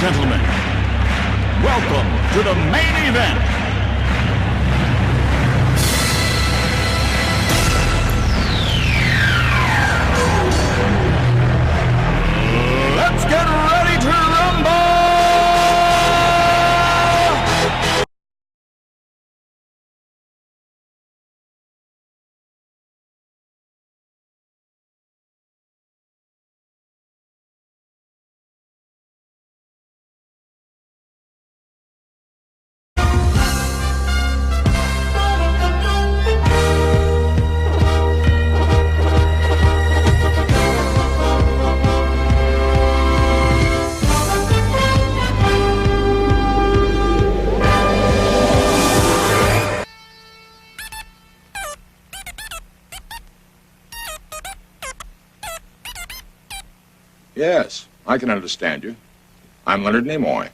gentlemen, welcome to the main event. Let's get ready to rumble! Yes, I can understand you. I'm Leonard Nimoy.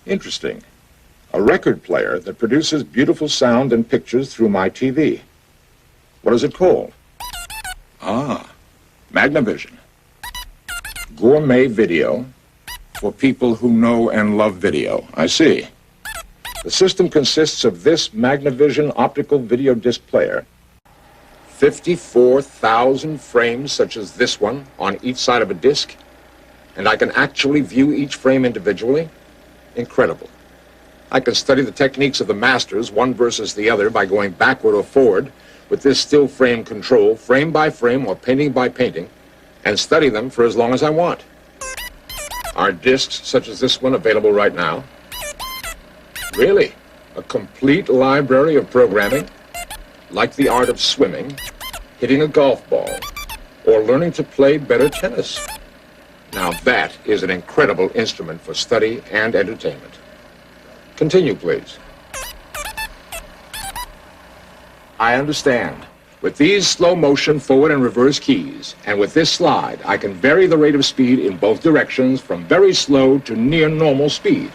Interesting. A record player that produces beautiful sound and pictures through my TV. What is it called? Ah, Magnavision. Gourmet video for people who know and love video. I see. The system consists of this Magnavision optical video disc player, 54,000 frames such as this one on each side of a disc, and I can actually view each frame individually. Incredible. I can study the techniques of the masters, one versus the other, by going backward or forward with this still frame control, frame by frame or painting by painting, and study them for as long as I want. Are discs such as this one available right now? Really? A complete library of programming? Like the art of swimming, hitting a golf ball, or learning to play better tennis? Now that is an incredible instrument for study and entertainment. Continue, please. I understand. With these slow motion forward and reverse keys, and with this slide, I can vary the rate of speed in both directions from very slow to near normal speed.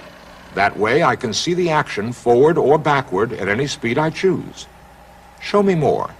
That way, I can see the action forward or backward at any speed I choose. Show me more.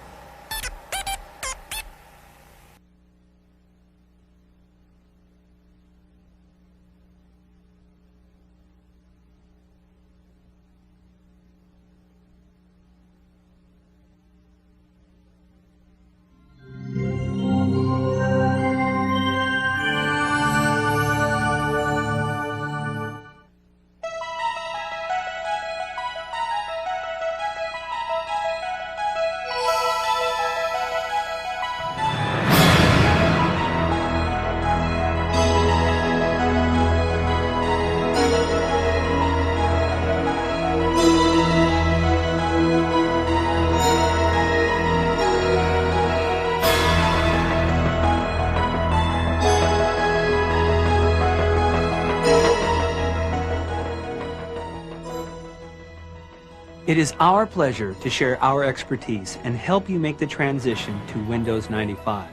It is our pleasure to share our expertise and help you make the transition to Windows 95.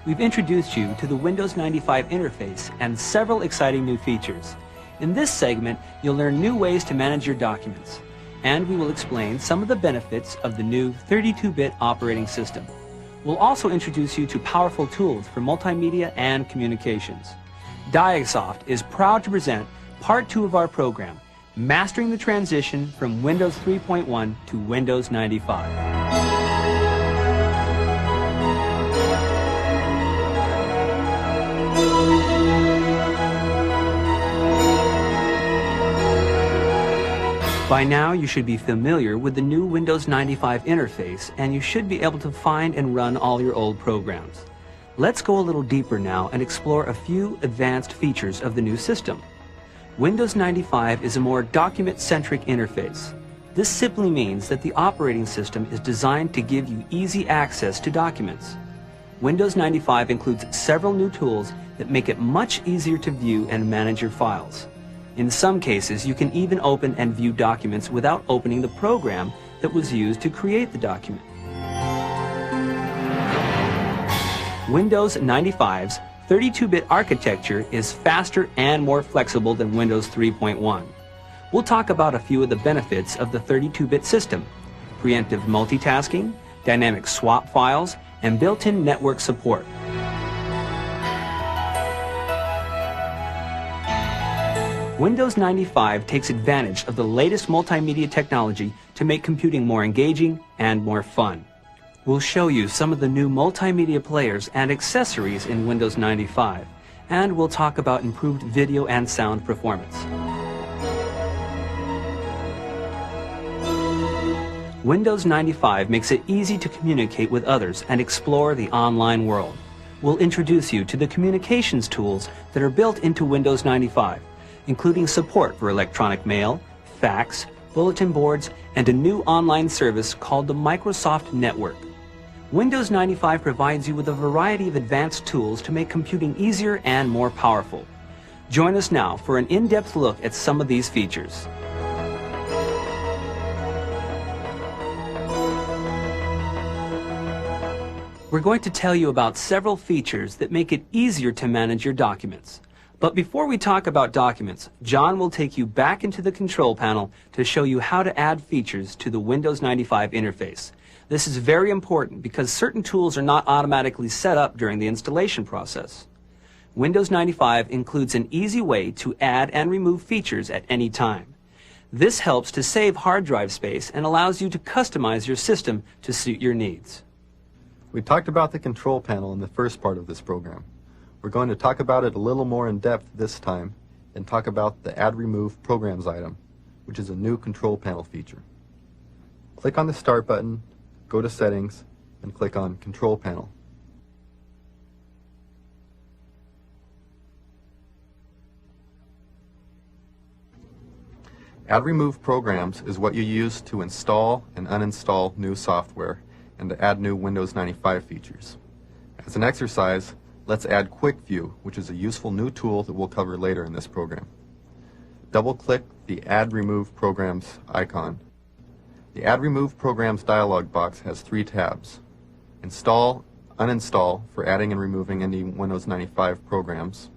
We've introduced you to the Windows 95 interface and several exciting new features. In this segment, you'll learn new ways to manage your documents, and we will explain some of the benefits of the new 32-bit operating system. We'll also introduce you to powerful tools for multimedia and communications. Diagsoft is proud to present Part 2 of our program, Mastering the Transition from Windows 3.1 to Windows 95. By now, you should be familiar with the new Windows 95 interface, and you should be able to find and run all your old programs. Let's go a little deeper now and explore a few advanced features of the new system. Windows 95 is a more document-centric interface. This simply means that the operating system is designed to give you easy access to documents. Windows 95 includes several new tools that make it much easier to view and manage your files. In some cases, you can even open and view documents without opening the program that was used to create the document. Windows 95's 32-bit architecture is faster and more flexible than Windows 3.1. We'll talk about a few of the benefits of the 32-bit system: preemptive multitasking, dynamic swap files, and built-in network support. Windows 95 takes advantage of the latest multimedia technology to make computing more engaging and more fun. We'll show you some of the new multimedia players and accessories in Windows 95, and we'll talk about improved video and sound performance. Windows 95 makes it easy to communicate with others and explore the online world. We'll introduce you to the communications tools that are built into Windows 95, including support for electronic mail, fax, bulletin boards, and a new online service called the Microsoft Network. Windows 95 provides you with a variety of advanced tools to make computing easier and more powerful. Join us now for an in-depth look at some of these features. We're going to tell you about several features that make it easier to manage your documents. But before we talk about documents, John will take you back into the control panel to show you how to add features to the Windows 95 interface. This is very important because certain tools are not automatically set up during the installation process. Windows 95 includes an easy way to add and remove features at any time. This helps to save hard drive space and allows you to customize your system to suit your needs. We talked about the control panel in the first part of this program. We're going to talk about it a little more in depth this time and talk about the Add Remove Programs item, which is a new control panel feature. Click on the Start button, go to Settings, and click on Control Panel. Add Remove Programs is what you use to install and uninstall new software and to add new Windows 95 features. As an exercise, let's add Quick View, which is a useful new tool that we'll cover later in this program. Double-click the Add Remove Programs icon. The Add Remove Programs dialog box has 3 tabs: Install, Uninstall for adding and removing any Windows 95 programs,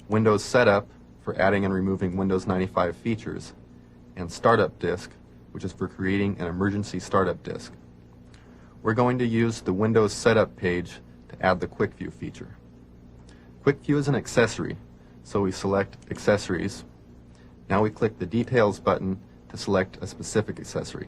Windows Setup for adding and removing Windows 95 features, and Startup Disk, which is for creating an emergency startup disk. We're going to use the Windows Setup page to add the Quick View feature. Quick View is an accessory, so we select Accessories. Now we click the Details button to select a specific accessory.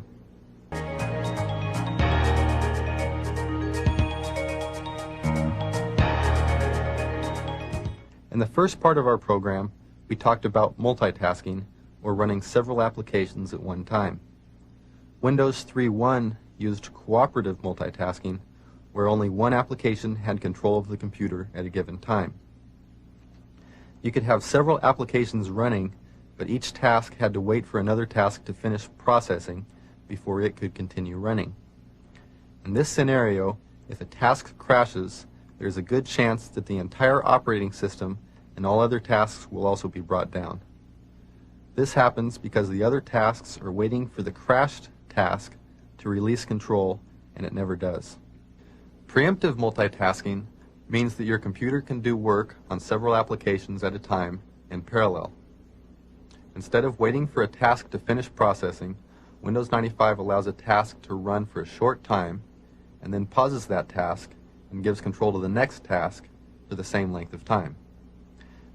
In the first part of our program, we talked about multitasking, or running several applications at one time. Windows 3.1 used cooperative multitasking, where only one application had control of the computer at a given time. You could have several applications running, but each task had to wait for another task to finish processing before it could continue running. In this scenario, if a task crashes, there's a good chance that the entire operating system and all other tasks will also be brought down. This happens because the other tasks are waiting for the crashed task to release control, and it never does. Preemptive multitasking means that your computer can do work on several applications at a time in parallel. Instead of waiting for a task to finish processing, Windows 95 allows a task to run for a short time and then pauses that task and gives control to the next task for the same length of time.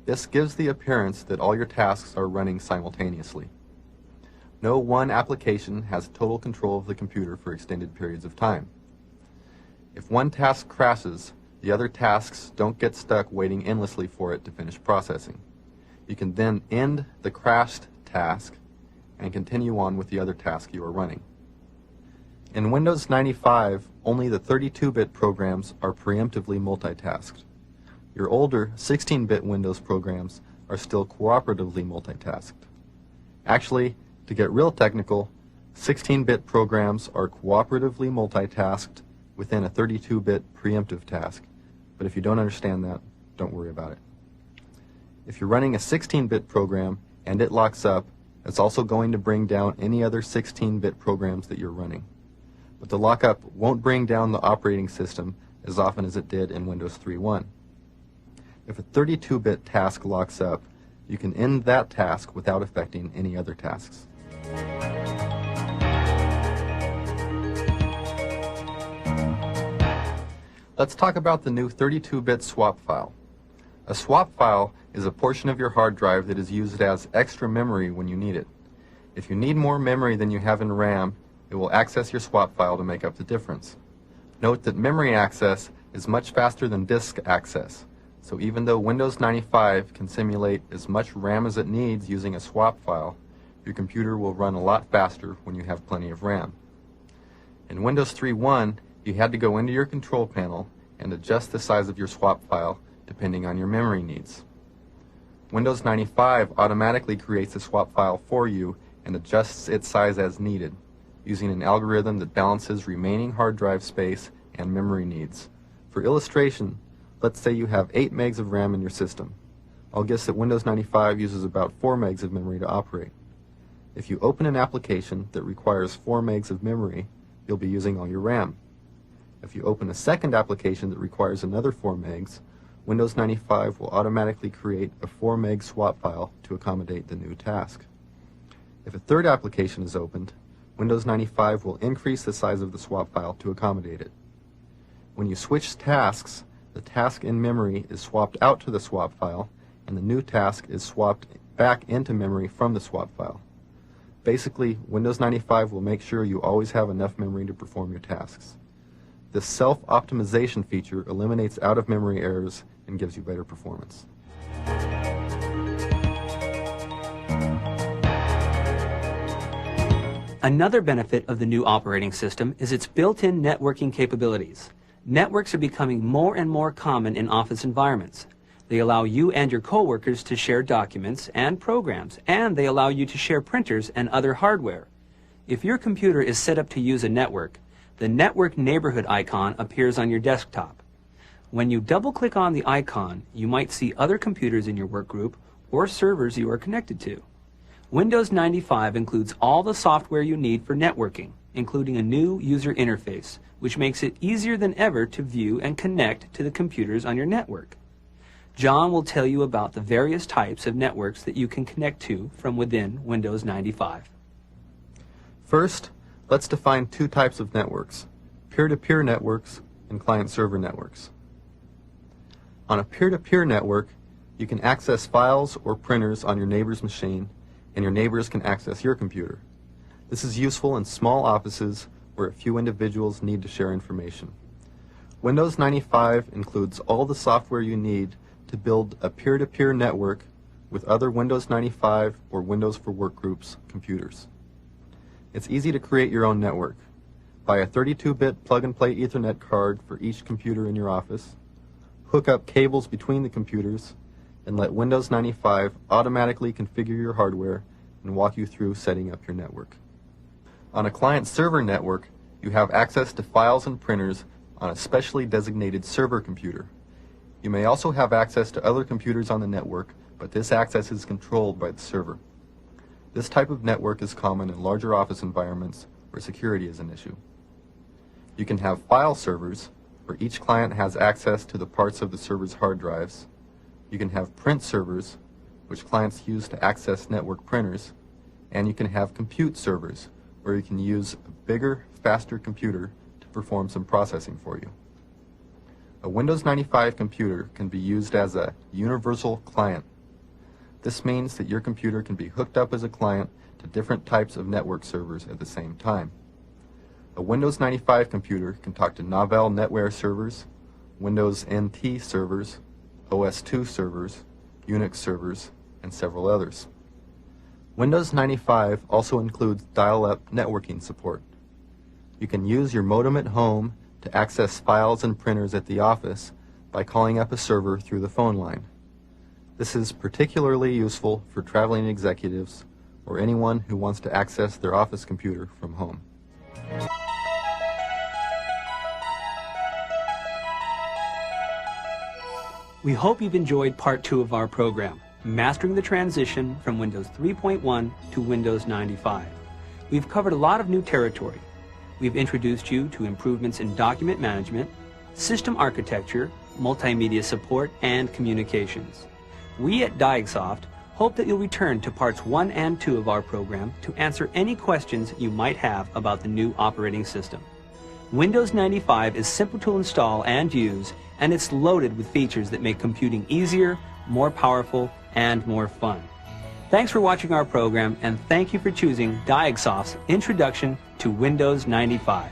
This gives the appearance that all your tasks are running simultaneously. No one application has total control of the computer for extended periods of time. If one task crashes, the other tasks don't get stuck waiting endlessly for it to finish processing. You can then end the crashed task and continue on with the other task you are running. In Windows 95, only the 32-bit programs are preemptively multitasked. Your older 16-bit Windows programs are still cooperatively multitasked. Actually, to get real technical, 16-bit programs are cooperatively multitasked within a 32-bit preemptive task. But if you don't understand that, don't worry about it. If you're running a 16-bit program and it locks up, it's also going to bring down any other 16-bit programs that you're running. But the lockup won't bring down the operating system as often as it did in Windows 3.1. If a 32-bit task locks up, you can end that task without affecting any other tasks. Let's talk about the new 32-bit swap file. A swap file is a portion of your hard drive that is used as extra memory when you need it. If you need more memory than you have in RAM, it will access your swap file to make up the difference. Note that memory access is much faster than disk access, so even though Windows 95 can simulate as much RAM as it needs using a swap file, your computer will run a lot faster when you have plenty of RAM. In Windows 3.1, you had to go into your control panel and adjust the size of your swap file depending on your memory needs. Windows 95 automatically creates a swap file for you and adjusts its size as needed, using an algorithm that balances remaining hard drive space and memory needs. For illustration, let's say you have 8 megs of RAM in your system. I'll guess that Windows 95 uses about 4 megs of memory to operate. If you open an application that requires 4 megs of memory, you'll be using all your RAM. If you open a second application that requires another 4 megs, Windows 95 will automatically create a 4 meg swap file to accommodate the new task. If a third application is opened, Windows 95 will increase the size of the swap file to accommodate it. When you switch tasks, the task in memory is swapped out to the swap file, and the new task is swapped back into memory from the swap file. Basically, Windows 95 will make sure you always have enough memory to perform your tasks. This self-optimization feature eliminates out-of-memory errors and gives you better performance. Another benefit of the new operating system is its built-in networking capabilities. Networks are becoming more and more common in office environments. They allow you and your coworkers to share documents and programs, and they allow you to share printers and other hardware. If your computer is set up to use a network, the Network Neighborhood icon appears on your desktop. When you double-click on the icon, you might see other computers in your work group or servers you are connected to. Windows 95 includes all the software you need for networking, including a new user interface, which makes it easier than ever to view and connect to the computers on your network. John will tell you about the various types of networks that you can connect to from within Windows 95. First, let's define 2 types of networks: peer-to-peer networks and client-server networks. On a peer-to-peer network, you can access files or printers on your neighbor's machine, and your neighbors can access your computer. This is useful in small offices where a few individuals need to share information. Windows 95 includes all the software you need to build a peer-to-peer network with other Windows 95 or Windows for Workgroups computers. It's easy to create your own network. Buy a 32-bit plug-and-play Ethernet card for each computer in your office, hook up cables between the computers, and let Windows 95 automatically configure your hardware and walk you through setting up your network. On a client-server network, you have access to files and printers on a specially designated server computer. You may also have access to other computers on the network, but this access is controlled by the server. This type of network is common in larger office environments where security is an issue. You can have file servers, where each client has access to the parts of the server's hard drives. You can have print servers, which clients use to access network printers, and you can have compute servers, where you can use a bigger, faster computer to perform some processing for you. A Windows 95 computer can be used as a universal client. This means that your computer can be hooked up as a client to different types of network servers at the same time. A Windows 95 computer can talk to Novell NetWare servers, Windows NT servers, OS2 servers, Unix servers, and several others. Windows 95 also includes dial-up networking support. You can use your modem at home to access files and printers at the office by calling up a server through the phone line. This is particularly useful for traveling executives or anyone who wants to access their office computer from home. We hope you've enjoyed part 2 of our program, Mastering the Transition from Windows 3.1 to Windows 95. We've covered a lot of new territory. We've introduced you to improvements in document management, system architecture, multimedia support, and communications. We at Diagsoft hope that you'll return to parts 1 and 2 of our program to answer any questions you might have about the new operating system. Windows 95 is simple to install and use, and it's loaded with features that make computing easier, more powerful, and more fun. Thanks for watching our program, and thank you for choosing Diagsoft's Introduction to Windows 95.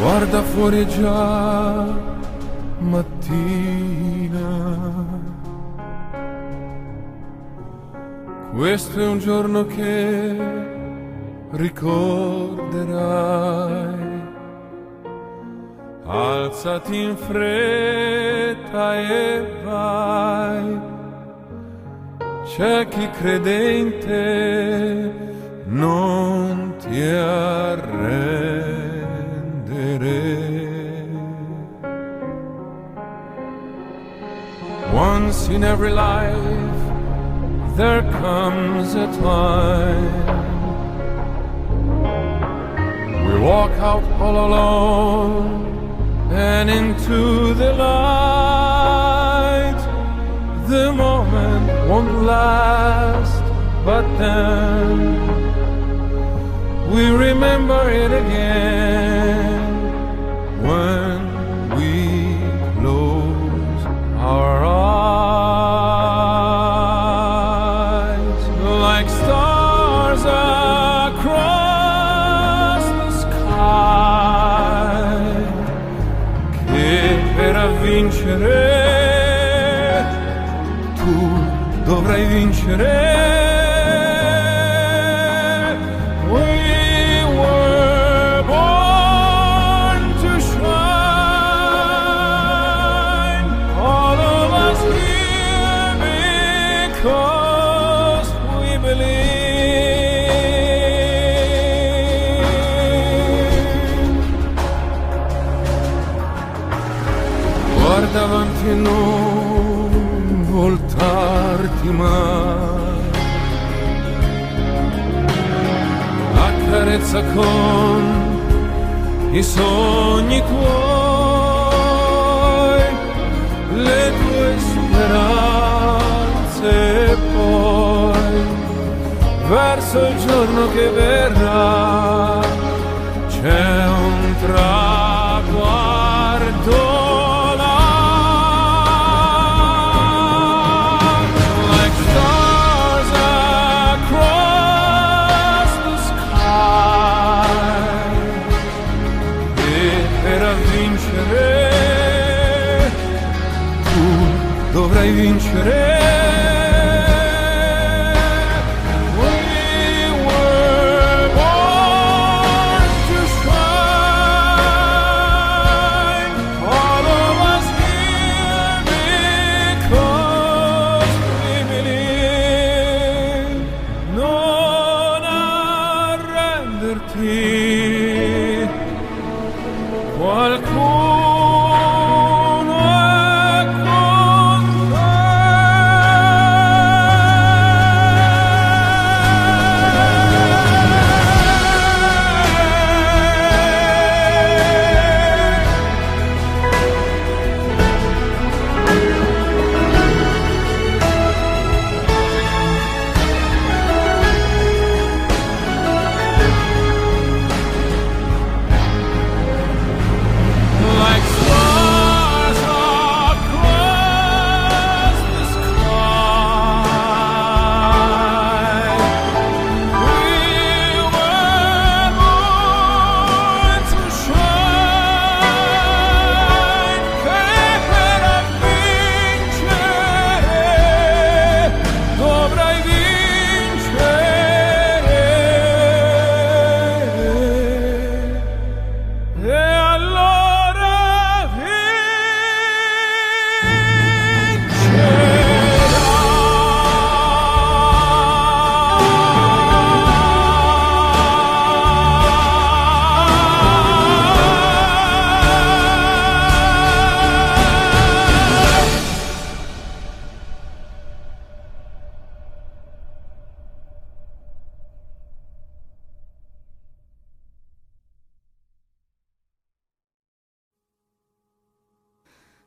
Guarda fuori è già mattina, questo è un giorno che ricorderai. Alzati in fretta e vai, c'è chi credente non ti arrendere. Once in every life there comes a time we walk out all alone and into the light. The moment won't last, but then we remember it again when we close our eyes. Like stars across the sky, che per vincere tu dovrai vincere. Davanti e non voltarti mai, accarezza con i sogni tuoi, le tue speranze e poi verso il giorno che verrà c'è un traguardo. Dovrai vincere. We were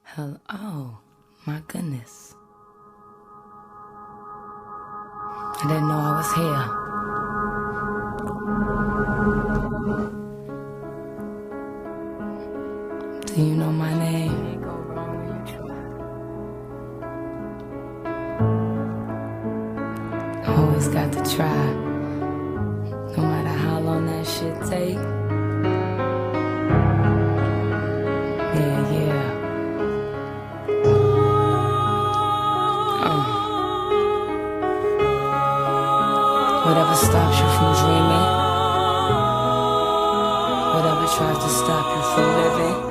Hello. Oh, my goodness. I didn't know I was here. Do you know my name? Always got to try, no matter how long that shit take. Yeah. Whatever stops you from dreaming, whatever tries to stop you from living.